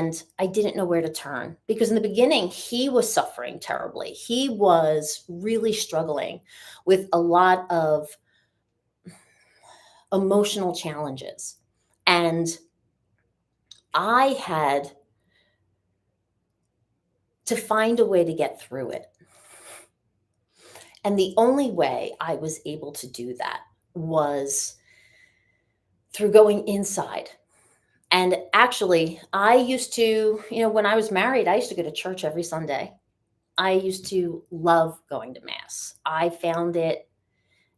And I didn't know where to turn because in the beginning, he was suffering terribly. He was really struggling with a lot of emotional challenges. And I had to find a way to get through it. And the only way I was able to do that was through going inside. And actually, I used to, when I was married, I used to go to church every Sunday. I used to love going to Mass. I found it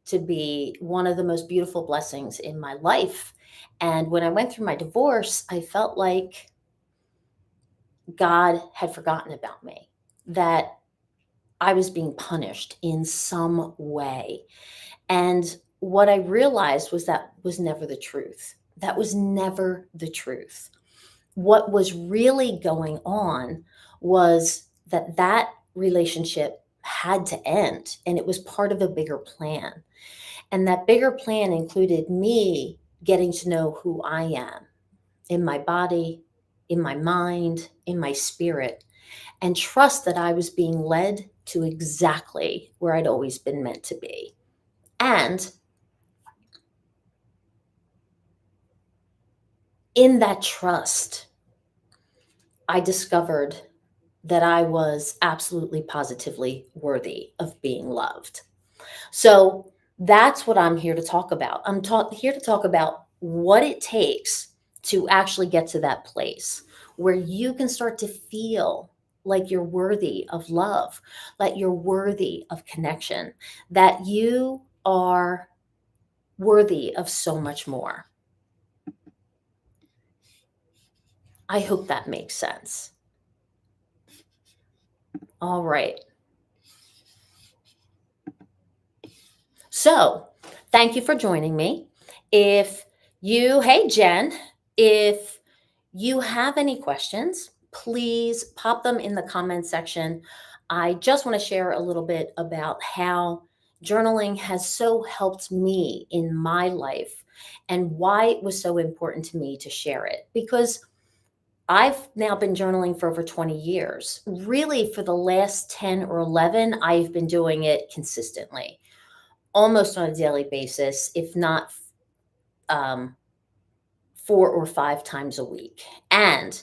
to be one of the most beautiful blessings in my life. And when I went through my divorce, I felt like God had forgotten about me, that I was being punished in some way. And what I realized was that was never the truth. That was never the truth. What was really going on was that relationship had to end, and it was part of a bigger plan. And that bigger plan included me getting to know who I am in my body, in my mind, in my spirit, and trust that I was being led to exactly where I'd always been meant to be. And in that trust, I discovered that I was absolutely positively worthy of being loved. So that's what I'm here to talk about. Here to talk about what it takes to actually get to that place where you can start to feel like you're worthy of love, that you're worthy of connection, that you are worthy of so much more. I hope that makes sense. All right. So, thank you for joining me. Hey Jen, if you have any questions, please pop them in the comment section. I just want to share a little bit about how journaling has so helped me in my life and why it was so important to me to share it. Because I've now been journaling for over 20 years. Really, for the last 10 or 11, I've been doing it consistently, almost on a daily basis, if not 4 or 5 times a week. And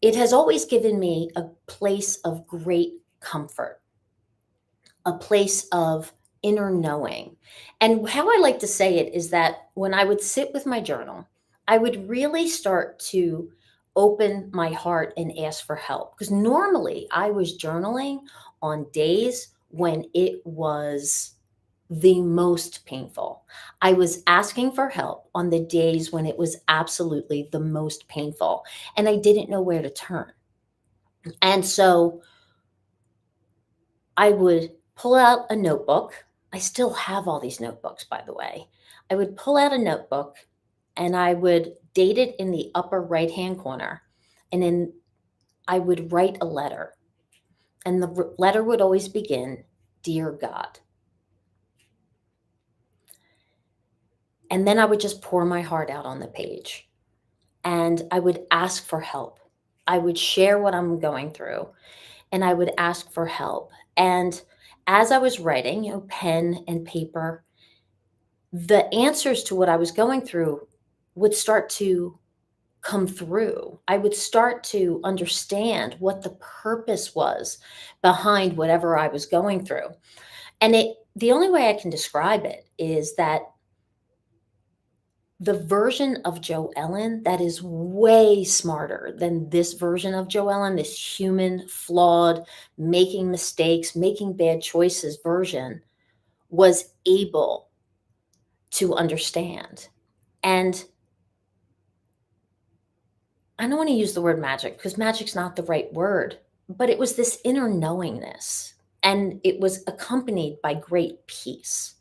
it has always given me a place of great comfort, a place of inner knowing. And how I like to say it is that when I would sit with my journal, I would really start to open my heart and ask for help. Because normally I was journaling on days when it was the most painful. I was asking for help on the days when it was absolutely the most painful, and I didn't know where to turn. And so I would pull out a notebook. I still have all these notebooks, by the way. I would pull out a notebook and I would date it in the upper right-hand corner. And then I would write a letter. And the letter would always begin, "Dear God." And then I would just pour my heart out on the page. And I would ask for help. I would share what I'm going through and I would ask for help. And as I was writing, pen and paper, the answers to what I was going through would start to come through. I would start to understand what the purpose was behind whatever I was going through. And the only way I can describe it is that the version of Jo Ellen that is way smarter than this version of Jo Ellen, this human, flawed, making mistakes, making bad choices version, was able to understand. And I don't want to use the word magic because magic's not the right word, but it was this inner knowingness and it was accompanied by great peace.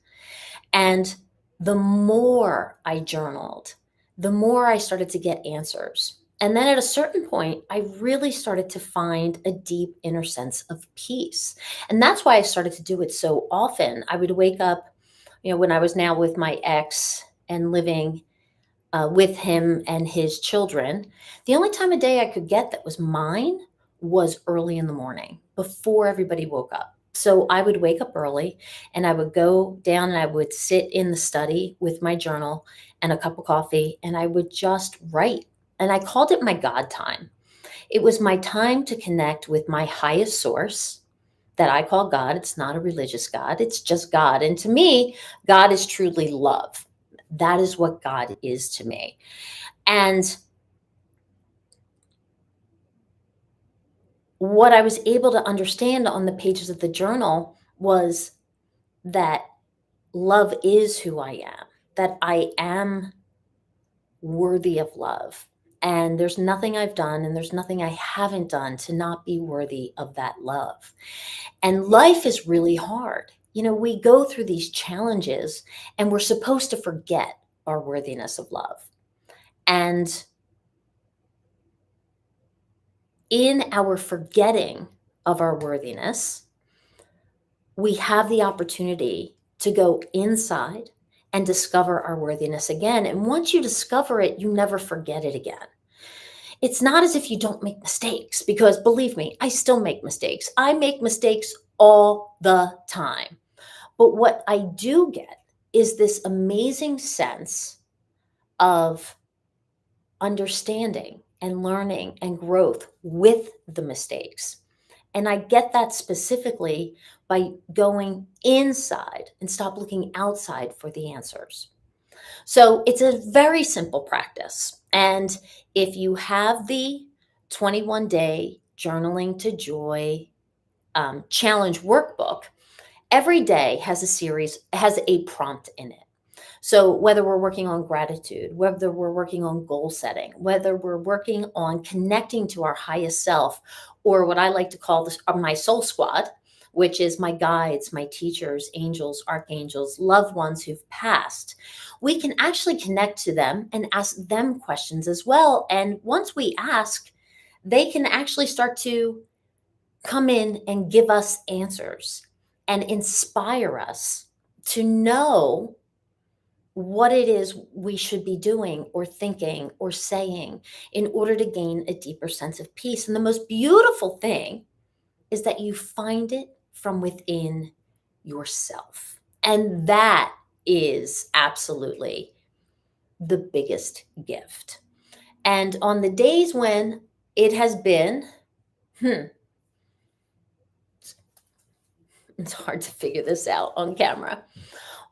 And the more I journaled, the more I started to get answers. And then at a certain point, I really started to find a deep inner sense of peace. And that's why I started to do it so often. I would wake up, when I was now with my ex and living with him and his children. The only time of day I could get that was mine was early in the morning before everybody woke up. So I would wake up early and I would go down and I would sit in the study with my journal and a cup of coffee and I would just write. And I called it my God time. It was my time to connect with my highest source that I call God. It's not a religious God, it's just God. And to me, God is truly love. That is what God is to me. And what I was able to understand on the pages of the journal was that love is who I am, that I am worthy of love. And there's nothing I've done and there's nothing I haven't done to not be worthy of that love. And life is really hard. You know, we go through these challenges and we're supposed to forget our worthiness of love. And in our forgetting of our worthiness, we have the opportunity to go inside and discover our worthiness again. And once you discover it, you never forget it again. It's not as if you don't make mistakes, because believe me, I still make mistakes. I make mistakes all the time. But what I do get is this amazing sense of understanding and learning and growth with the mistakes. And I get that specifically by going inside and stop looking outside for the answers. So it's a very simple practice. And if you have the 21-day journaling to joy challenge workbook, every day has a prompt in it. So whether we're working on gratitude, whether we're working on goal setting, whether we're working on connecting to our highest self, or what I like to call my soul squad, which is my guides, my teachers, angels, archangels, loved ones who've passed, we can actually connect to them and ask them questions as well. And once we ask, they can actually start to come in and give us answers and inspire us to know what it is we should be doing or thinking or saying in order to gain a deeper sense of peace. And the most beautiful thing is that you find it from within yourself. And that is absolutely the biggest gift. And on the days when it has been, it's hard to figure this out on camera.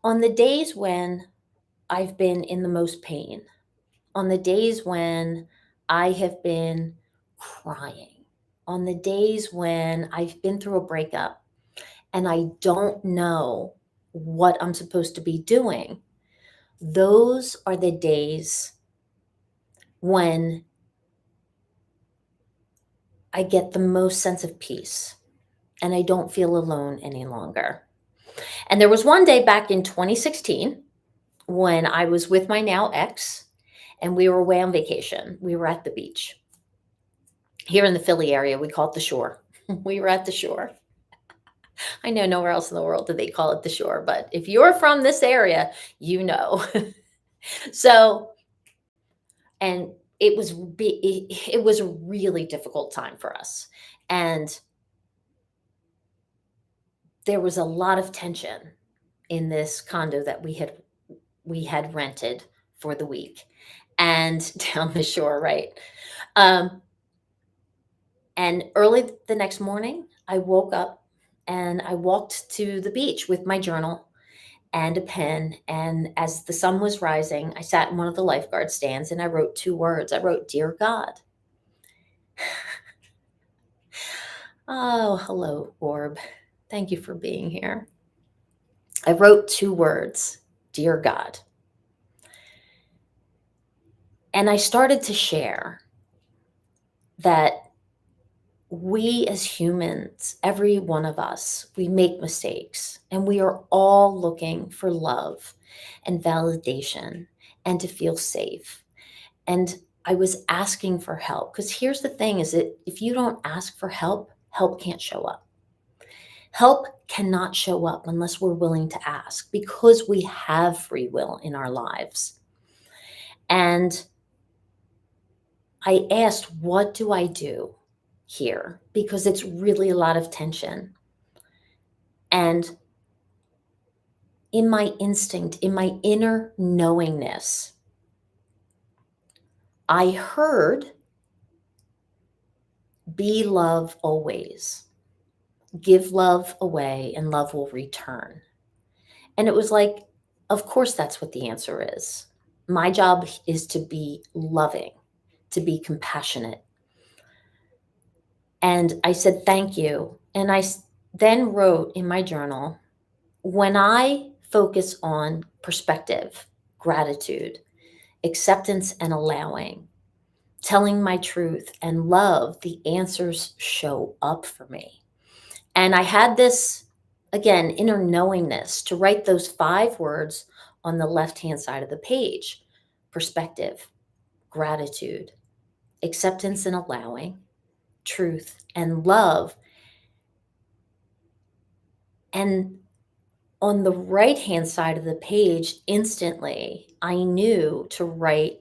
On the days when I've been in the most pain, on the days when I have been crying, on the days when I've been through a breakup and I don't know what I'm supposed to be doing, those are the days when I get the most sense of peace and I don't feel alone any longer. And there was one day back in 2016 when I was with my now ex and we were away on vacation. We were at the beach. Here in the Philly area, we call it the shore. We were at the shore. I know nowhere else in the world do they call it the shore, but if you're from this area, you know. So, and it was a really difficult time for us. And there was a lot of tension in this condo that we had rented for the week and down the shore, right? Um, and early the next morning, I woke up and I walked to the beach with my journal and a pen. And as the sun was rising, I sat in one of the lifeguard stands and I wrote 2 words. I wrote, "Dear God." Oh, hello, orb. Thank you for being here. I wrote 2 words, "Dear God." And I started to share that we as humans, every one of us, we make mistakes and we are all looking for love and validation and to feel safe. And I was asking for help because here's the thing is that if you don't ask for help, help can't show up. Help cannot show up unless we're willing to ask because we have free will in our lives. And I asked, what do I do here? Because it's really a lot of tension. And in my instinct, in my inner knowingness, I heard, be love always, give love away, and love will return. And it was like, of course, that's what the answer is. My job is to be loving, to be compassionate. And I said, thank you. And then wrote in my journal, when I focus on perspective, gratitude, acceptance, and allowing, telling my truth and love, the answers show up for me. And I had this, again, inner knowingness to write those 5 words on the left-hand side of the page: perspective, gratitude, acceptance and allowing, truth, and love. And on the right-hand side of the page, instantly, I knew to write,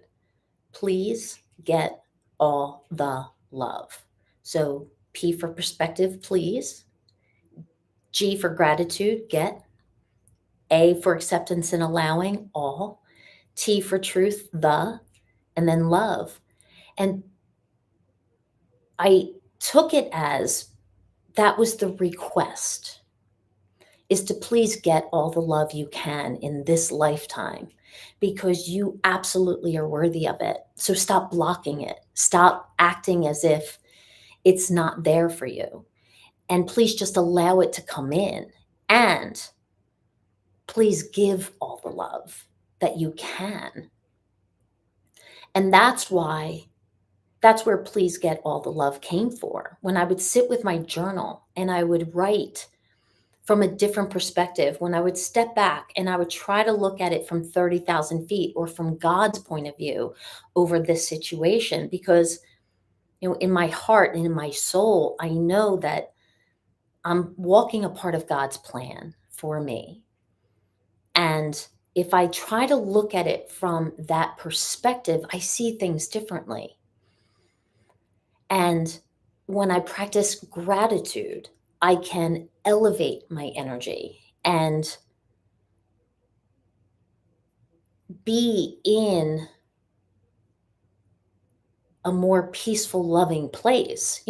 please get all the love. So P for perspective, please. G for gratitude, get. A for acceptance and allowing, all. T for truth, the. And then love. And I took it as that was the request, is to please get all the love you can in this lifetime, because you absolutely are worthy of it. So stop blocking it. Stop acting as if it's not there for you. And please just allow it to come in. And please give all the love that you can. And that's where please get all the love came for. When I would sit with my journal and I would write from a different perspective, when I would step back and I would try to look at it from 30,000 feet or from God's point of view over this situation, because in my heart and in my soul, I know that I'm walking a part of God's plan for me. And if I try to look at it from that perspective, I see things differently. And when I practice gratitude, I can elevate my energy and be in a more peaceful, loving place.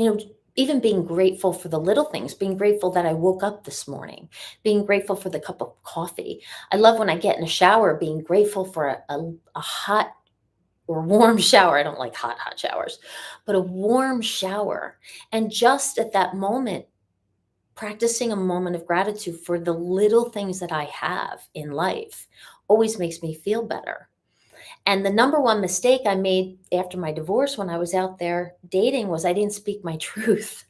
Even being grateful for the little things, being grateful that I woke up this morning, being grateful for the cup of coffee. I love when I get in a shower, being grateful for a hot or warm shower. I don't like hot showers, but a warm shower. And just at that moment, practicing a moment of gratitude for the little things that I have in life always makes me feel better. And the number one mistake I made after my divorce when I was out there dating was I didn't speak my truth.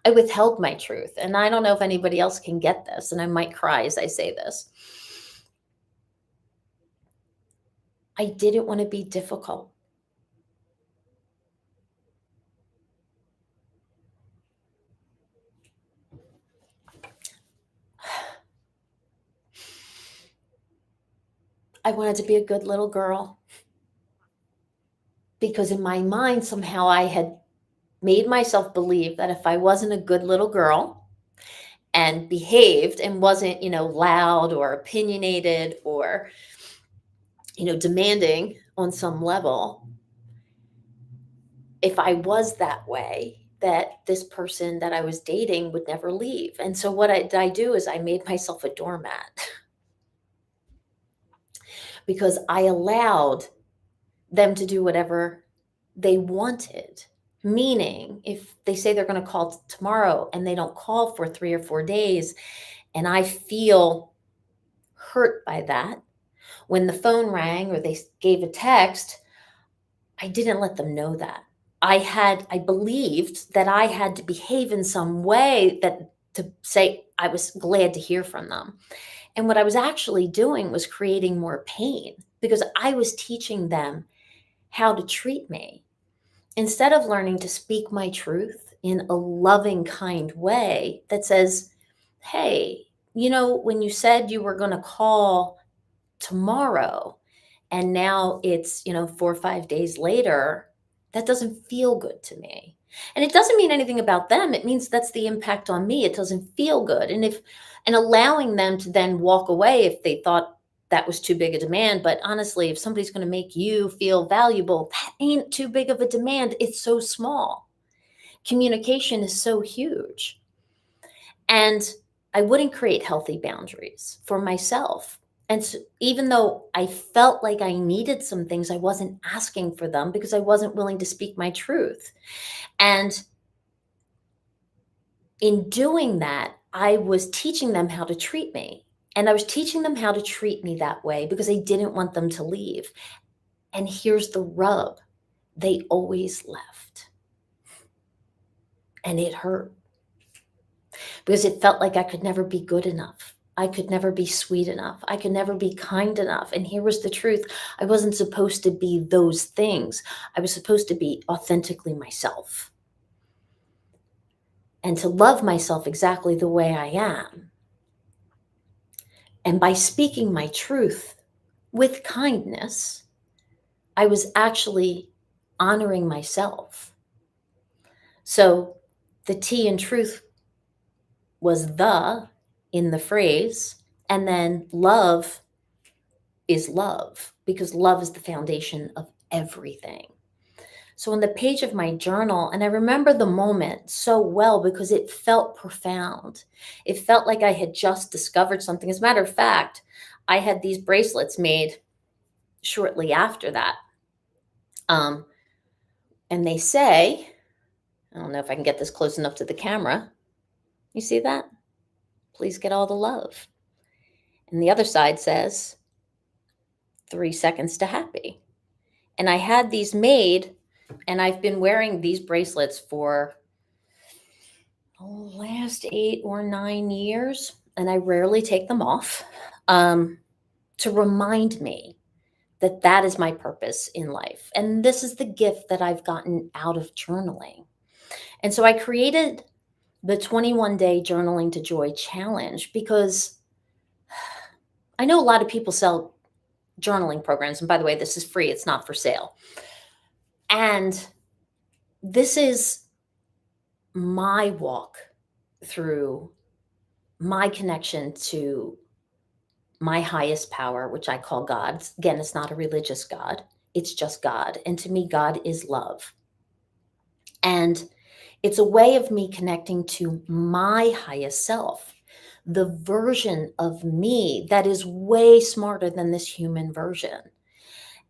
I withheld my truth. And I don't know if anybody else can get this, and I might cry as I say this. I didn't want to be difficult. I wanted to be a good little girl, because in my mind, somehow I had made myself believe that if I wasn't a good little girl and behaved and wasn't, loud or opinionated or, demanding on some level, if I was that way, that this person that I was dating would never leave. And so what I do is I made myself a doormat because I allowed them to do whatever they wanted. Meaning, if they say they're going to call tomorrow and they don't call for 3 or 4 days, and I feel hurt by that, when the phone rang or they gave a text, I didn't let them know that. I believed that I had to behave in some way that to say I was glad to hear from them. And what I was actually doing was creating more pain, because I was teaching them how to treat me instead of learning to speak my truth in a loving, kind way that says, hey, when you said you were going to call tomorrow And now it's, 4 or 5 days later, that doesn't feel good to me. And it doesn't mean anything about them. It means that's the impact on me. It doesn't feel good. And allowing them to then walk away if they thought that was too big a demand. But honestly, if somebody's going to make you feel valuable, that ain't too big of a demand. It's so small. Communication is so huge. And I wouldn't create healthy boundaries for myself. And so even though I felt like I needed some things, I wasn't asking for them because I wasn't willing to speak my truth. And in doing that, I was teaching them how to treat me. And I was teaching them how to treat me that way because I didn't want them to leave. And here's the rub, they always left. And it hurt because it felt like I could never be good enough. I could never be sweet enough. I could never be kind enough. And here was the truth, I wasn't supposed to be those things. I was supposed to be authentically myself and to love myself exactly the way I am. And by speaking my truth with kindness, I was actually honoring myself. So the T in truth was the in the phrase, and then love is love because love is the foundation of everything. So on the page of my journal, and I remember the moment so well because it felt profound. It felt like I had just discovered something. As a matter of fact, I had these bracelets made shortly after that. Um, and they say, I don't know if I can get this close enough to the camera. You see that? Please get all the love. And the other side says, 3 seconds to happy. And I had these made, and I've been wearing these bracelets for the last 8 or 9 years, and I rarely take them off, to remind me that that is my purpose in life. And this is the gift that I've gotten out of journaling. And so I created the 21-day Journaling to Joy challenge because I know a lot of people sell journaling programs. And by the way, this is free, it's not for sale. And this is my walk through my connection to my highest power, which I call God. Again, it's not a religious God, it's just God. And to me, God is love. And it's a way of me connecting to my highest self, the version of me that is way smarter than this human version.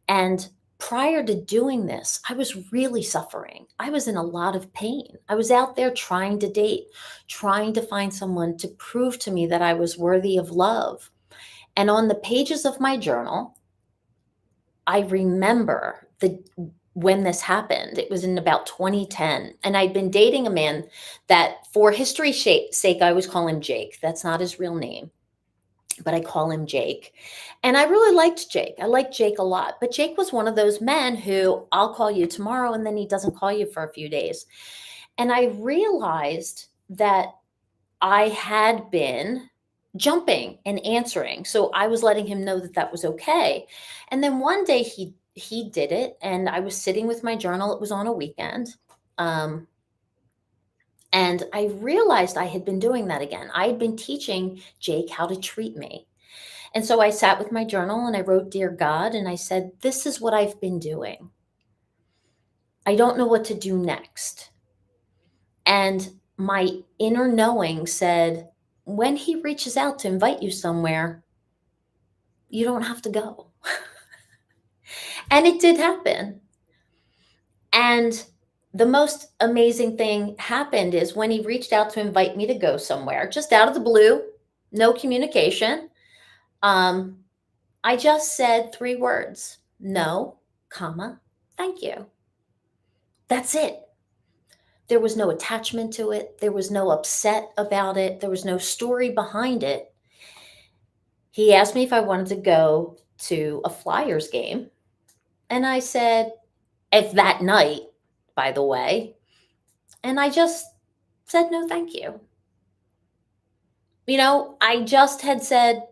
And prior to doing this, I was really suffering. I was in a lot of pain. I was out there trying to date, trying to find someone to prove to me that I was worthy of love. And on the pages of my journal, I remember when this happened. It was in about 2010. And I'd been dating a man that, for history's sake, I always call him Jake. That's not his real name, but I call him Jake. And I really liked Jake. I liked Jake a lot. But Jake was one of those men who, I'll call you tomorrow, and then he doesn't call you for a few days. And I realized that I had been jumping and answering. So I was letting him know that that was okay. And then one day he did it, and I was sitting with my journal. It was on a weekend. And I realized I had been doing that again. I had been teaching Jake how to treat me. And so I sat with my journal and I wrote, Dear God, and I said, this is what I've been doing. I don't know what to do next. And my inner knowing said, when he reaches out to invite you somewhere, you don't have to go. And it did happen. And the most amazing thing happened is when he reached out to invite me to go somewhere, just out of the blue, no communication. I just said 3 words, no, comma, thank you. That's it. There was no attachment to it. There was no upset about it. There was no story behind it. He asked me if I wanted to go to a Flyers game. And I said, if that night, by the way, and I just said, no, thank you. I just had said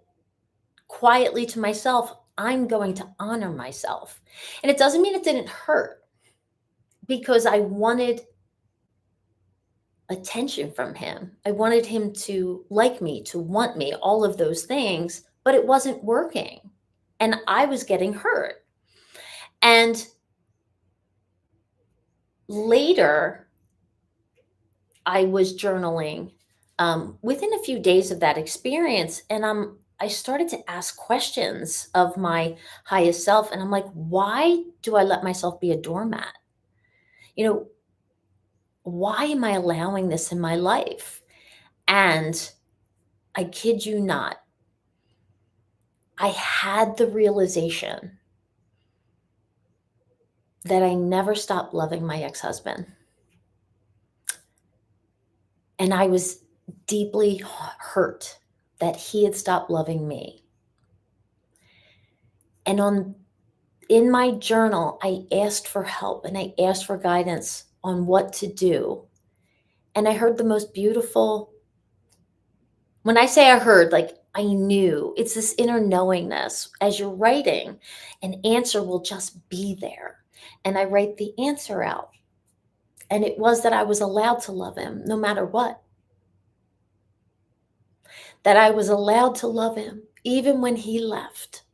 quietly to myself, I'm going to honor myself. And it doesn't mean it didn't hurt because I wanted attention from him. I wanted him to like me, to want me, all of those things, but it wasn't working. And I was getting hurt. And later, I was journaling within a few days of that experience, and I started to ask questions of my highest self, and I'm like, why do I let myself be a doormat? You know, why am I allowing this in my life? And I kid you not, I had the realization that I never stopped loving my ex-husband. And I was deeply hurt that he had stopped loving me. And on in my journal, I asked for help and I asked for guidance on what to do. And I heard the most beautiful, when I say I heard, like I knew, it's this inner knowingness. As you're writing, an answer will just be there. And I write the answer out. And it was that I was allowed to love him no matter what, that I was allowed to love him even when he left.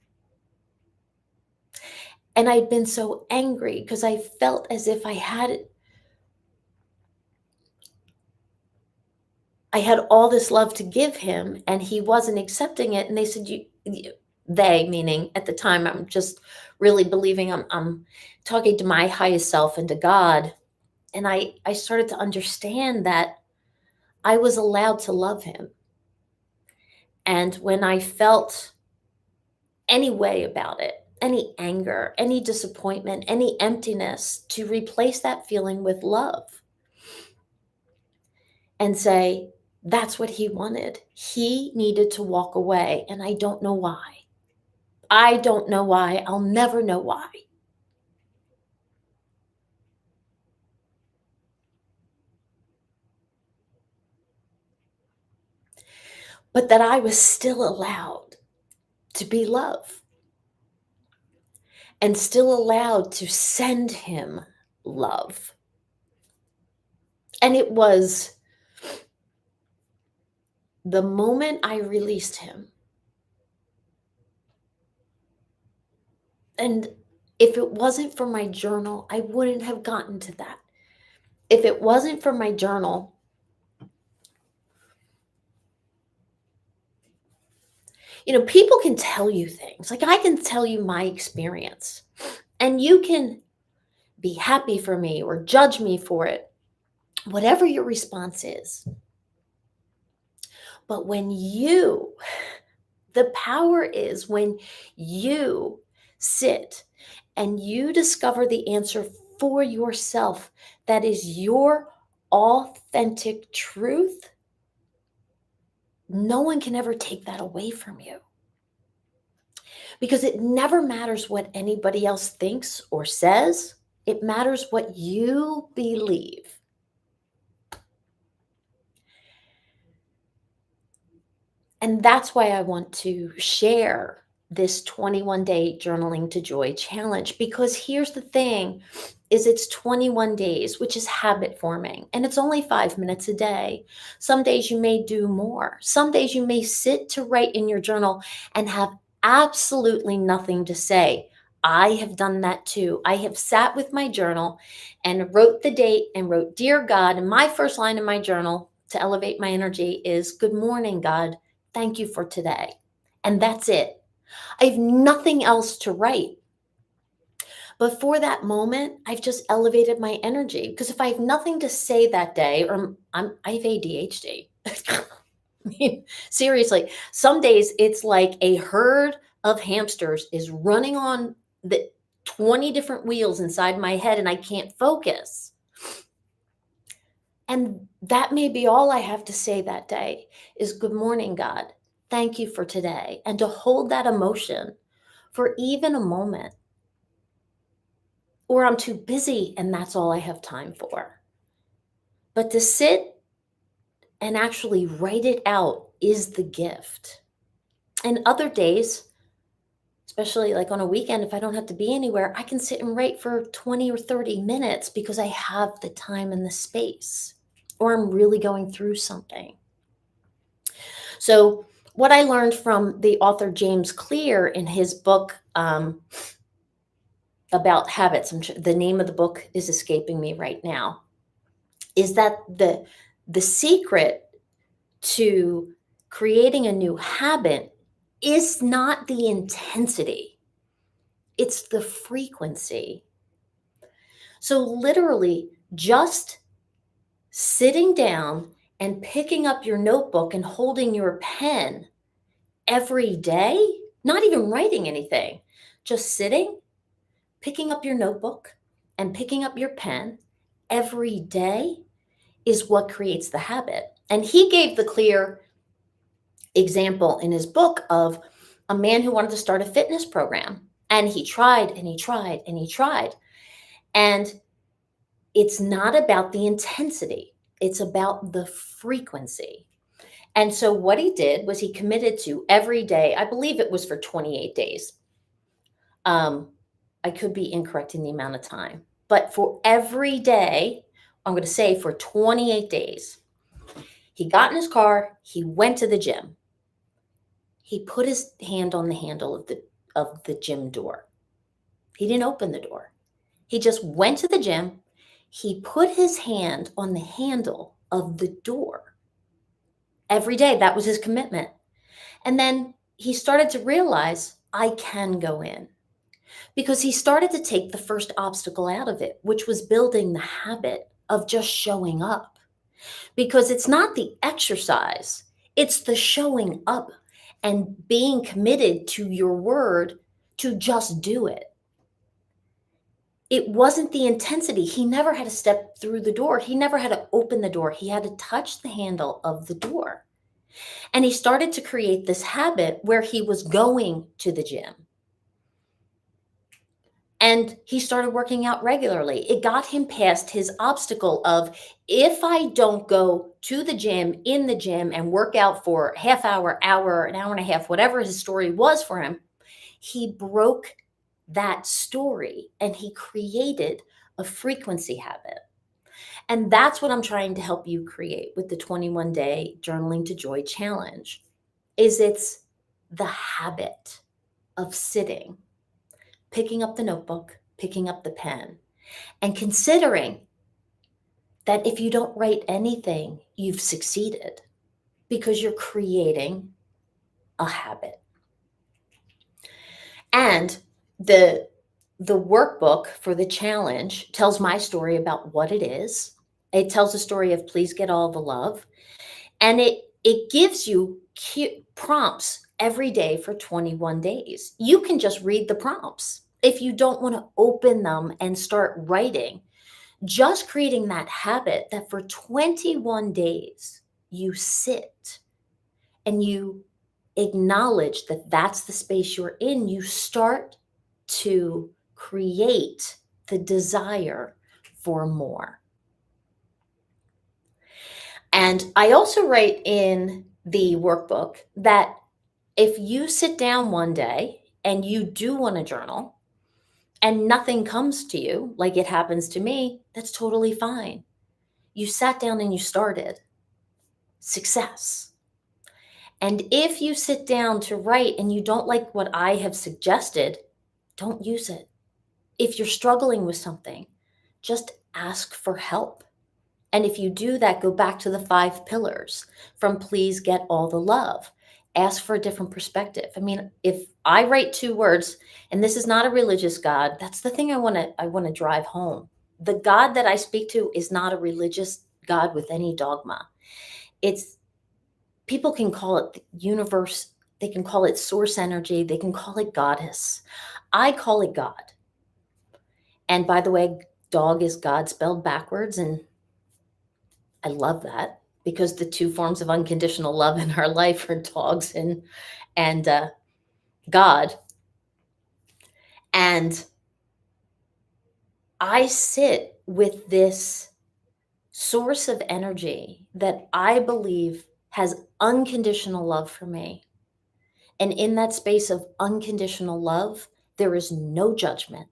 And I'd been so angry because I felt as if I had all this love to give him and he wasn't accepting it. And they said, they, meaning at the time, I'm just really believing I'm talking to my highest self and to God. And I started to understand that I was allowed to love him. And when I felt any way about it, any anger, any disappointment, any emptiness, to replace that feeling with love and say, that's what he wanted. He needed to walk away, and I don't know why. I don't know why. I'll never know why. But that I was still allowed to be love and still allowed to send him love. And it was the moment I released him. And if it wasn't for my journal, I wouldn't have gotten to that. If it wasn't for my journal, people can tell you things. Like I can tell you my experience, and you can be happy for me or judge me for it, whatever your response is. But the power is when you sit and you discover the answer for yourself, that is your authentic truth. No one can ever take that away from you. Because it never matters what anybody else thinks or says. It matters what you believe. And that's why I want to share this 21-day journaling to joy challenge, because here's the thing is it's 21 days, which is habit forming, and it's only 5 minutes a day. Some days you may do more. Some days you may sit to write in your journal and have absolutely nothing to say. I have done that too. I have sat with my journal and wrote the date and wrote, "Dear God," and my first line in my journal to elevate my energy is, "Good morning, God. Thank you for today." And that's it. I have nothing else to write. But for that moment, I've just elevated my energy, because if I have nothing to say that day, or I have ADHD. I mean, seriously, some days it's like a herd of hamsters is running on the 20 different wheels inside my head and I can't focus. And that may be all I have to say that day is, "Good morning, God. Thank you for today." And to hold that emotion for even a moment. Or I'm too busy and that's all I have time for. But to sit and actually write it out is the gift. And other days, especially like on a weekend, if I don't have to be anywhere, I can sit and write for 20 or 30 minutes because I have the time and the space, or I'm really going through something. So, what I learned from the author James Clear in his book about habits, the name of the book is escaping me right now, is that the secret to creating a new habit is not the intensity, it's the frequency. So, literally, just sitting down and picking up your notebook and holding your pen every day, not even writing anything, just sitting, picking up your notebook and picking up your pen every day is what creates the habit. And he gave the clear example in his book of a man who wanted to start a fitness program. And he tried and he tried and he tried. And it's not about the intensity, it's about the frequency. And so what he did was he committed to every day, I believe it was for 28 days. I could be incorrect in the amount of time, but for every day, I'm going to say for 28 days, he got in his car, he went to the gym. He put his hand on the handle of the gym door. He didn't open the door. He just went to the gym. He put his hand on the handle of the door. Every day, that was his commitment. And then he started to realize, I can go in. Because he started to take the first obstacle out of it, which was building the habit of just showing up. Because it's not the exercise, it's the showing up and being committed to your word to just do it. It wasn't the intensity. He never had to step through the door. He never had to open the door. He had to touch the handle of the door. And he started to create this habit where he was going to the gym. And he started working out regularly. It got him past his obstacle of, if I don't go to the gym, in the gym, and work out for half hour, an hour and a half, whatever his story was for him, he broke that story and he created a frequency habit. And that's what I'm trying to help you create with the 21-day Journaling to Joy challenge. It's the habit of sitting, picking up the notebook, picking up the pen, and considering that if you don't write anything, you've succeeded because you're creating a habit. And the workbook for the challenge tells my story about what it is. It tells a story of please get all the love. And it gives you prompts every day for 21 days. You can just read the prompts. If you don't want to open them and start writing, just creating that habit that for 21 days you sit and you acknowledge that that's the space you're in, you start to create the desire for more. And I also write in the workbook that if you sit down one day and you do want to journal and nothing comes to you, like it happens to me, that's totally fine. You sat down and you started. Success. And if you sit down to write and you don't like what I have suggested, don't use it. If you're struggling with something, just ask for help. And if you do that, go back to the 5 pillars from please get all the love. Ask for a different perspective. I mean, if I write 2 words, and this is not a religious God, that's the thing I want to drive home. The God that I speak to is not a religious God with any dogma. It's people can call it the universe, they can call it source energy, they can call it goddess. I call it God. And by the way, dog is God spelled backwards, and I love that because the 2 forms of unconditional love in our life are dogs and God. And I sit with this source of energy that I believe has unconditional love for me. And in that space of unconditional love, there is no judgment,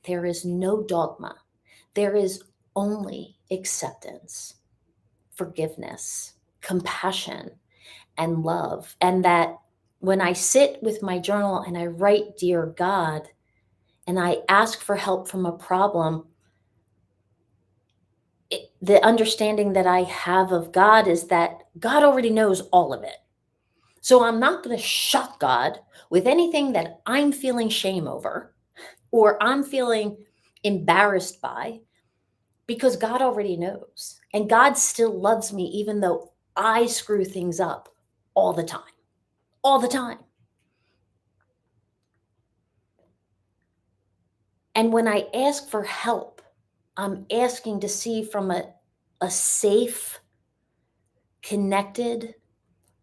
there is no dogma, there is only acceptance, forgiveness, compassion, and love. And that when I sit with my journal and I write, Dear God, and I ask for help from a problem, the understanding that I have of God is that God already knows all of it. So I'm not going to shock God with anything that I'm feeling shame over or I'm feeling embarrassed by, because God already knows. And God still loves me even though I screw things up all the time. All the time. And when I ask for help, I'm asking to see from a safe, connected,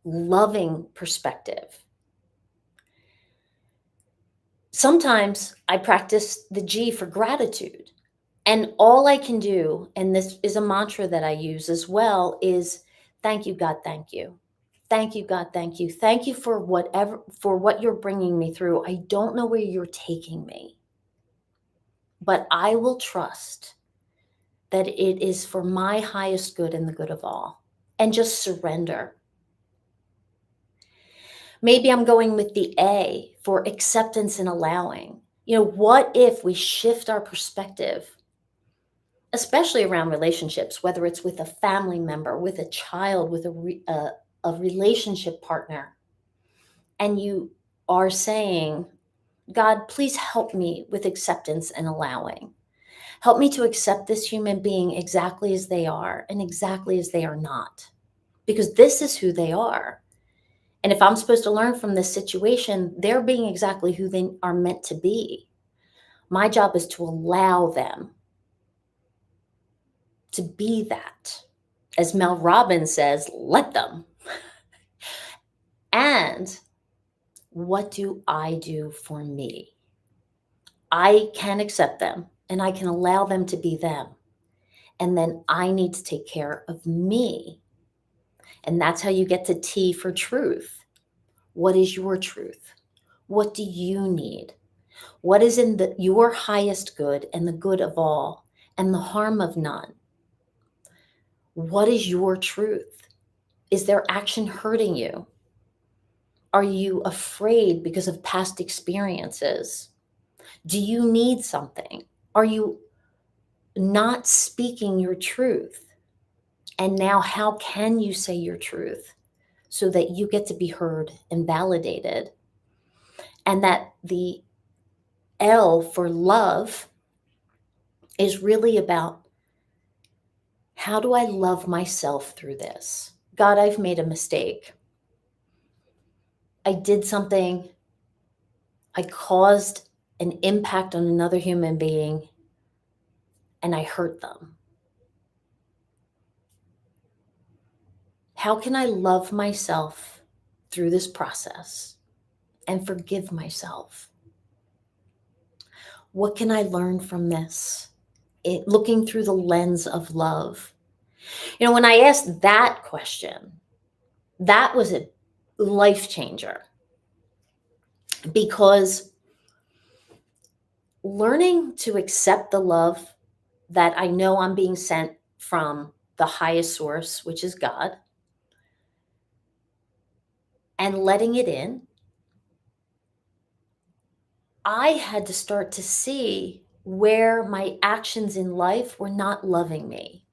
loving perspective. Sometimes I practice the G for gratitude. And all I can do, and this is a mantra that I use as well, is thank you, God, thank you. Thank you, God, thank you. Thank you for what you're bringing me through. I don't know where you're taking me, but I will trust that it is for my highest good and the good of all, and just surrender. Maybe I'm going with the A for acceptance and allowing. What if we shift our perspective, especially around relationships, whether it's with a family member, with a child, with a relationship partner, and you are saying, God, please help me with acceptance and allowing. Help me to accept this human being exactly as they are and exactly as they are not, because this is who they are. And if I'm supposed to learn from this situation, they're being exactly who they are meant to be. My job is to allow them to be that. As Mel Robbins says, let them. And what do I do for me? I can accept them and I can allow them to be them. And then I need to take care of me. And that's how you get to T for truth. What is your truth? What do you need? What is in your highest good and the good of all and the harm of none? What is your truth? Is their action hurting you? Are you afraid because of past experiences? Do you need something? Are you not speaking your truth? And now, how can you say your truth so that you get to be heard and validated? And that the L for love is really about, how do I love myself through this? God, I've made a mistake. I did something. I caused an impact on another human being and I hurt them. How can I love myself through this process and forgive myself? What can I learn from this? Looking through the lens of love. When I asked that question, that was a life changer, because learning to accept the love that I know I'm being sent from the highest source, which is God, and letting it in, I had to start to see where my actions in life were not loving me.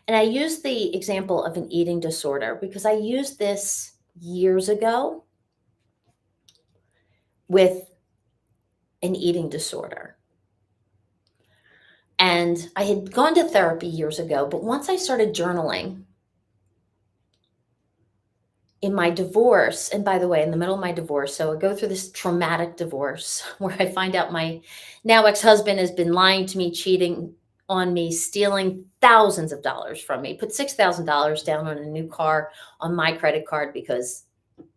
And I use the example of an eating disorder because I used this years ago with an eating disorder. And I had gone to therapy years ago, but once I started journaling in my divorce, and by the way, in the middle of my divorce, so I go through this traumatic divorce where I find out my now ex-husband has been lying to me, cheating on me, stealing thousands of dollars from me, put $6,000 down on a new car on my credit card because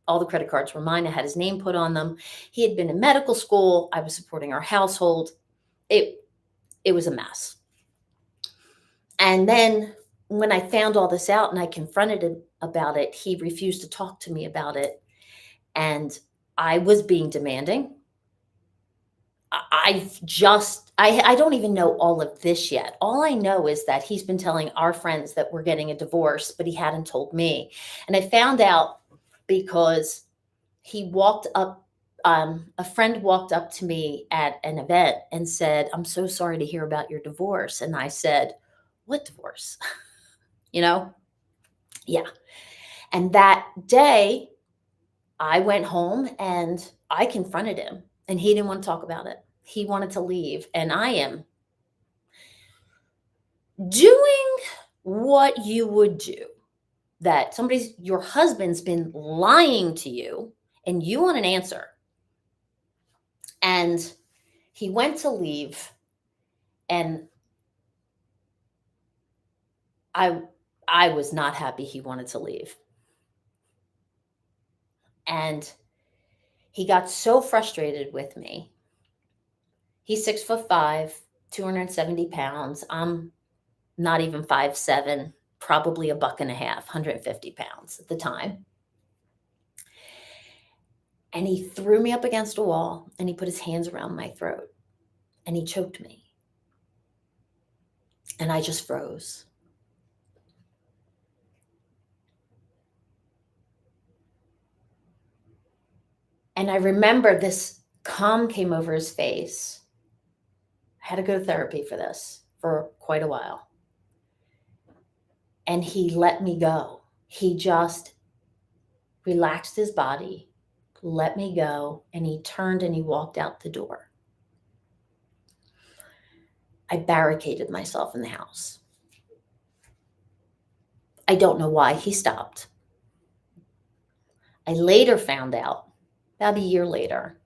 all the credit cards were mine. I had his name put on them. He had been in medical school. I was supporting our household. It was a mess. And then when I found all this out and I confronted him about it, he refused to talk to me about it. And I was being demanding. I don't even know all of this yet. All I know is that he's been telling our friends that we're getting a divorce, but he hadn't told me. And I found out because he walked up a friend walked up to me at an event and said, "I'm so sorry to hear about your divorce." And I said, "What divorce?" You know? Yeah. And that day, I went home and I confronted him, and he didn't want to talk about it. He wanted to leave, and I am doing what you would do, that your husband's been lying to you and you want an answer. And he went to leave, and I I was not happy he wanted to leave. And he got so frustrated with me. He's 6'5", 270 pounds. I'm not even 5'7", probably a buck and a half, 150 pounds at the time. And he threw me up against a wall and he put his hands around my throat and he choked me. And I just froze. And I remember this calm came over his face. I had to go to therapy for this for quite a while. And he let me go. He just relaxed his body, let me go, and he turned and he walked out the door. I barricaded myself in the house. I don't know why he stopped. I later found out, about a year later,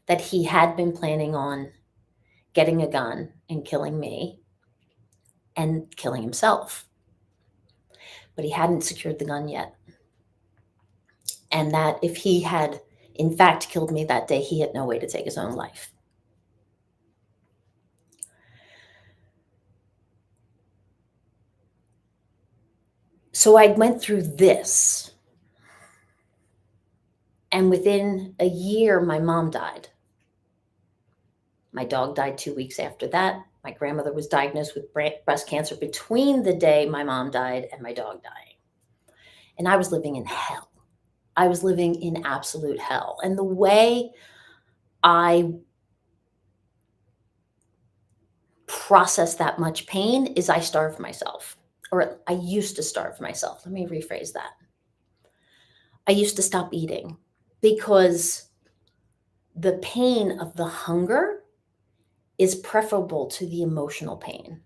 that he had been planning on getting a gun and killing me and killing himself. But he hadn't secured the gun yet. And that if he had, in fact, killed me that day, he had no way to take his own life. So I went through this. And within a year, my mom died. My dog died 2 weeks after that. My grandmother was diagnosed with breast cancer between the day my mom died and my dog dying. And I was living in hell. I was living in absolute hell. And the way I processed that much pain is I starved myself, or I used to starve myself. Let me rephrase that. I used to stop eating because the pain of the hunger is preferable to the emotional pain.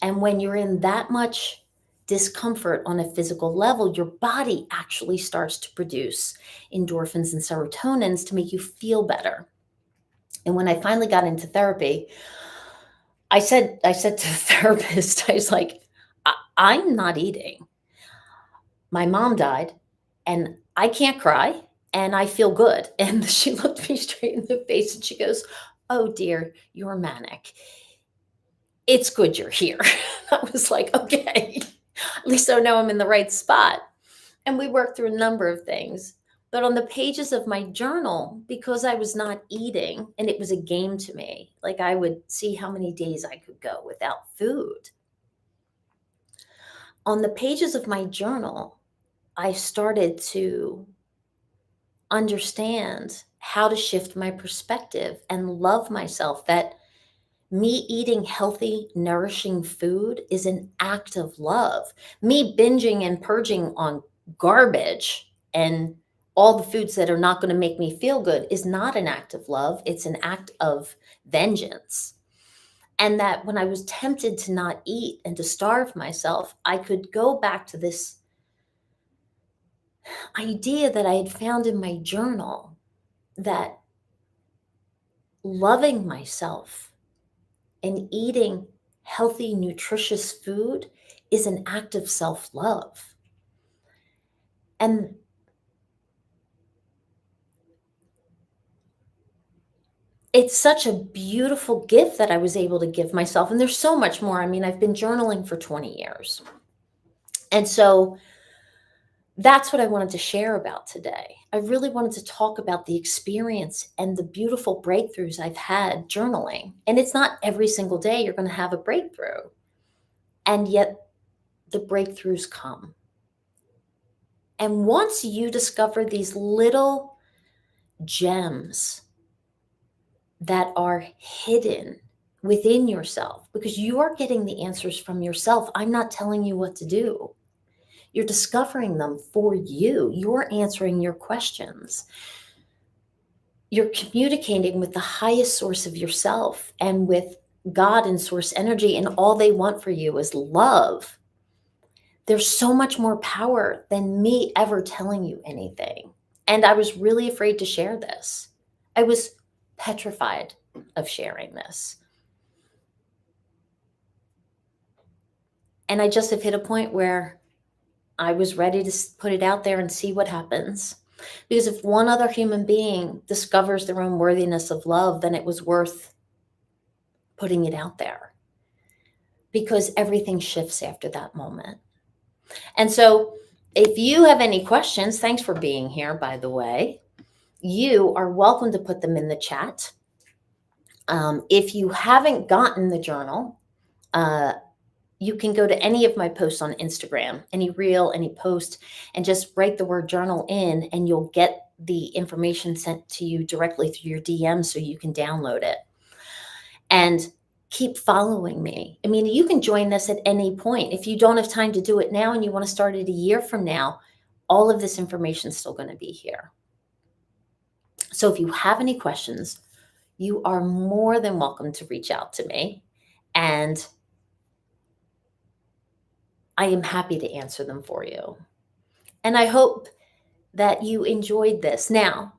And when you're in that much discomfort on a physical level, your body actually starts to produce endorphins and serotonins to make you feel better. And when I finally got into therapy, I said to the therapist, I was like, I'm not eating. My mom died and I can't cry and I feel good. And she looked me straight in the face and she goes, "Oh dear, you're manic. It's good you're here." I was like, okay, at least I know I'm in the right spot. And we worked through a number of things. But on the pages of my journal, because I was not eating and it was a game to me, like I would see how many days I could go without food. On the pages of my journal, I started to understand how to shift my perspective and love myself, that me eating healthy, nourishing food is an act of love. Me binging and purging on garbage and all the foods that are not going to make me feel good is not an act of love. It's an act of vengeance. And that when I was tempted to not eat and to starve myself, I could go back to this idea that I had found in my journal, that loving myself and eating healthy, nutritious food is an act of self-love. And it's such a beautiful gift that I was able to give myself. And there's so much more. I mean, I've been journaling for 20 years. And so That's what I wanted to share about today. I really wanted to talk about the experience and the beautiful breakthroughs I've had journaling. And it's not every single day you're going to have a breakthrough. And yet the breakthroughs come. And once you discover these little gems that are hidden within yourself, because you are getting the answers from yourself, I'm not telling you what to do. You're discovering them for you. You're answering your questions. You're communicating with the highest source of yourself and with God and source energy, and all they want for you is love. There's so much more power than me ever telling you anything. And I was really afraid to share this. I was petrified of sharing this. And I just have hit a point where I was ready to put it out there and see what happens. Because if one other human being discovers their own worthiness of love, then it was worth putting it out there. Because everything shifts after that moment. And so, if you have any questions, thanks for being here, by the way. You are welcome to put them in the chat. If you haven't gotten the journal, you can go to any of my posts on Instagram, any reel, any post, and just write the word journal in, and you'll get the information sent to you directly through your DM so you can download it. And keep following me. I mean, you can join this at any point. If you don't have time to do it now and you want to start it a year from now, all of this information is still going to be here. So if you have any questions, you are more than welcome to reach out to me. And I am happy to answer them for you. And I hope that you enjoyed this. Now,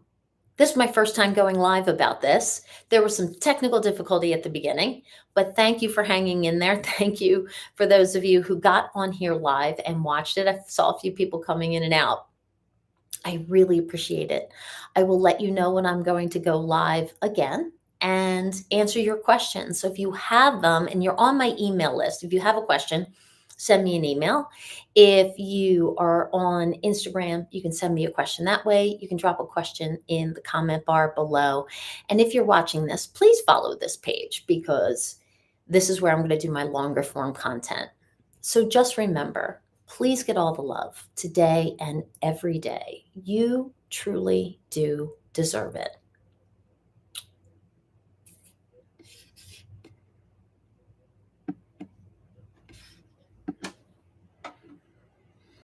this is my first time going live about this. There was some technical difficulty at the beginning, but thank you for hanging in there. Thank you for those of you who got on here live and watched it. I saw a few people coming in and out. I really appreciate it. I will let you know when I'm going to go live again and answer your questions. So if you have them and you're on my email list, if you have a question, send me an email. If you are on Instagram, you can send me a question that way. You can drop a question in the comment bar below. And if you're watching this, please follow this page because this is where I'm going to do my longer form content. So just remember, please get all the love today and every day. You truly do deserve it.